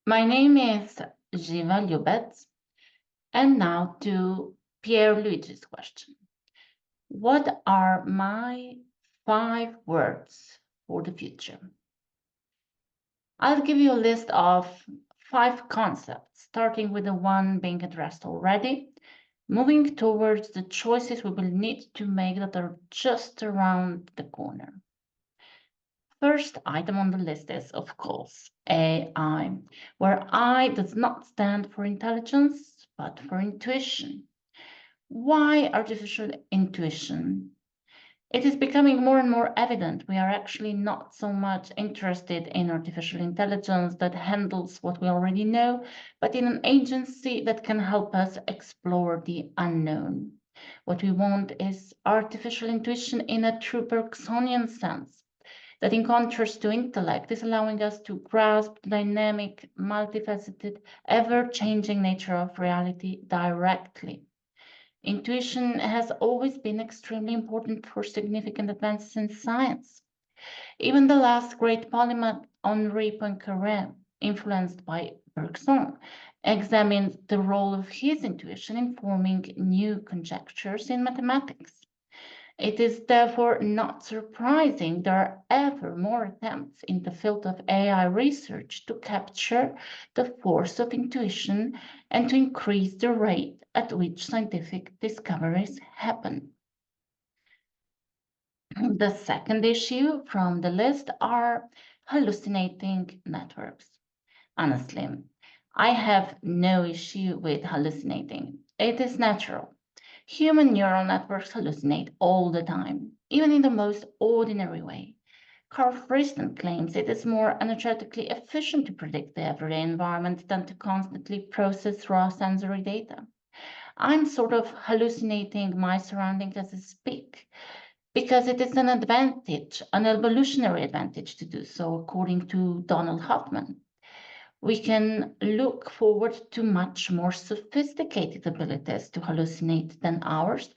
My name is Živa Ljubec, and now to Pierre-Luigi's question. What are my 5 words for the future? I'll give you a list of 5 concepts, starting with the one being addressed already, moving towards the choices we will need to make that are just around the corner. First item on the list is, of course, AI, where I does not stand for intelligence, but for intuition. Why artificial intuition? It is becoming more and more evident we are actually not so much interested in artificial intelligence that handles what we already know, but in an agency that can help us explore the unknown. What we want is artificial intuition in a true Bergsonian sense, that in contrast to intellect is allowing us to grasp the dynamic, multifaceted, ever-changing nature of reality directly. Intuition has always been extremely important for significant advances in science. Even the last great polymath, Henri Poincaré, influenced by Bergson, examined the role of his intuition in forming new conjectures in mathematics. It is therefore not surprising there are ever more attempts in the field of AI research to capture the force of intuition and to increase the rate at which scientific discoveries happen. The second issue from the list are hallucinating networks. Honestly, I have no issue with hallucinating. It is natural. Human neural networks hallucinate all the time, even in the most ordinary way. Carl Friston claims it is more energetically efficient to predict the everyday environment than to constantly process raw sensory data. I'm sort of hallucinating my surroundings as I speak, because it is an advantage, an evolutionary advantage to do so, according to Donald Hoffman. We can look forward to much more sophisticated abilities to hallucinate than ours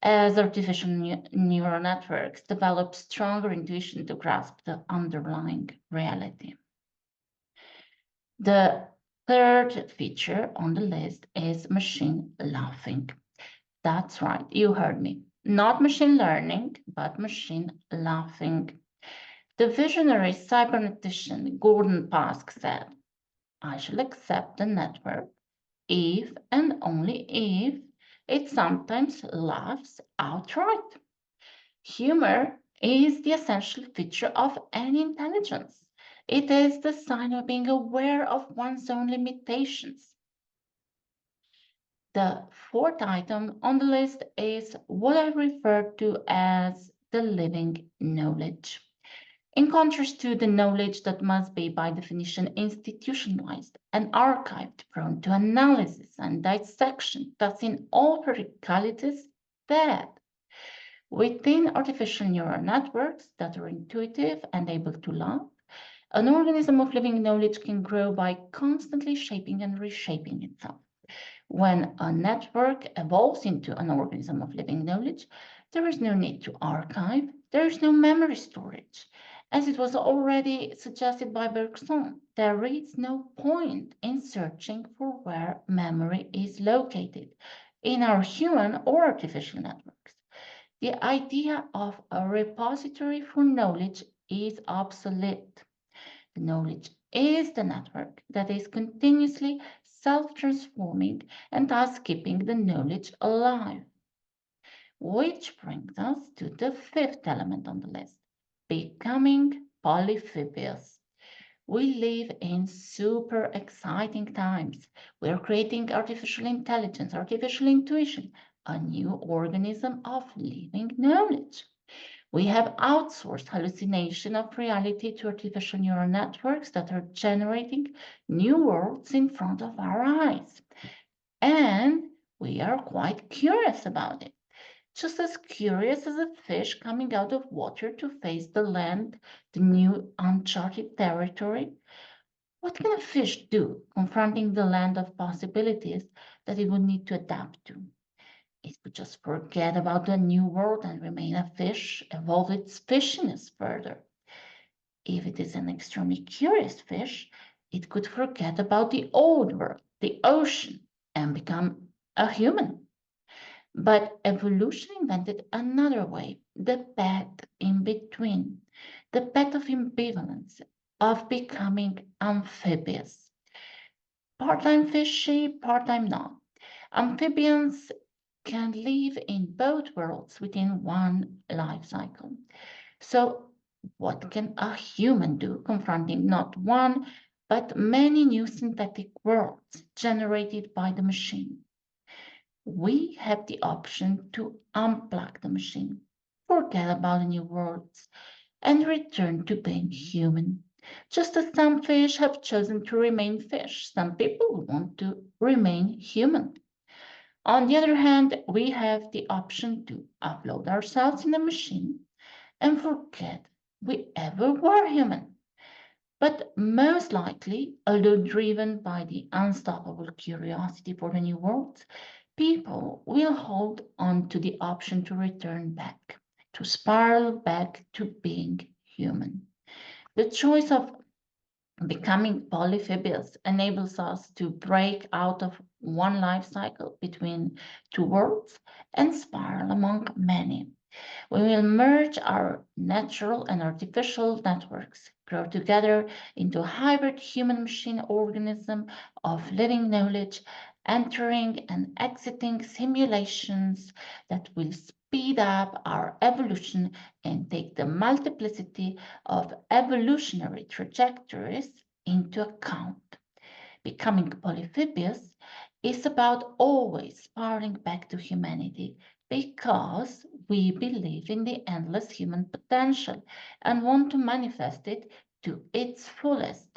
as artificial neural networks develop stronger intuition to grasp the underlying reality. The third feature on the list is machine laughing. That's right, you heard me. Not machine learning, but machine laughing. The visionary cybernetician Gordon Pask said, I shall accept the network if and only if it sometimes laughs outright. Humor is the essential feature of any intelligence. It is the sign of being aware of one's own limitations. The fourth item on the list is what I refer to as the living knowledge. In contrast to the knowledge that must be by definition institutionalized and archived, prone to analysis and dissection, thus in all practicalities dead. Within artificial neural networks that are intuitive and able to laugh, an organism of living knowledge can grow by constantly shaping and reshaping itself. When a network evolves into an organism of living knowledge, there is no need to archive, there is no memory storage. As it was already suggested by Bergson, there is no point in searching for where memory is located in our human or artificial networks. The idea of a repository for knowledge is obsolete. The knowledge is the network that is continuously self-transforming and thus keeping the knowledge alive. Which brings us to the fifth element on the list, becoming polyphibious. We live in super exciting times. We're creating artificial intelligence, artificial intuition, a new organism of living knowledge. We have outsourced hallucination of reality to artificial neural networks that are generating new worlds in front of our eyes. And we are quite curious about it. Just as curious as a fish coming out of water to face the land, the new uncharted territory. What can a fish do confronting the land of possibilities that it would need to adapt to? It could just forget about the new world and remain a fish, evolve its fishiness further. If it is an extremely curious fish, It could forget about the old world, the ocean, and become a human. But evolution invented another way, the path in between, the path of ambivalence, of becoming amphibious. Part-time fishy, part-time not. Amphibians can live in both worlds within one life cycle. So, what can a human do confronting not one, but many new synthetic worlds generated by the machine? We have the option to unplug the machine, forget about the new worlds, and return to being human. Just as some fish have chosen to remain fish, some people want to remain human. On the other hand, we have the option to upload ourselves in a machine and forget we ever were human. But most likely, although driven by the unstoppable curiosity for the new world, people will hold on to the option to return back, to spiral back to being human. The choice of becoming polyphibious enables us to break out of one life cycle between two worlds and spiral among many. We will merge our natural and artificial networks, grow together into a hybrid human-machine organism of living knowledge, entering and exiting simulations that will speed up our evolution and take the multiplicity of evolutionary trajectories into account. Becoming polyphibious is about always spiraling back to humanity because we believe in the endless human potential and want to manifest it to its fullest.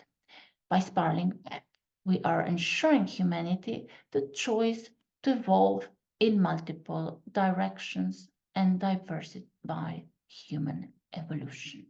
By spiraling back, we are ensuring humanity the choice to evolve in multiple directions and diversify human evolution.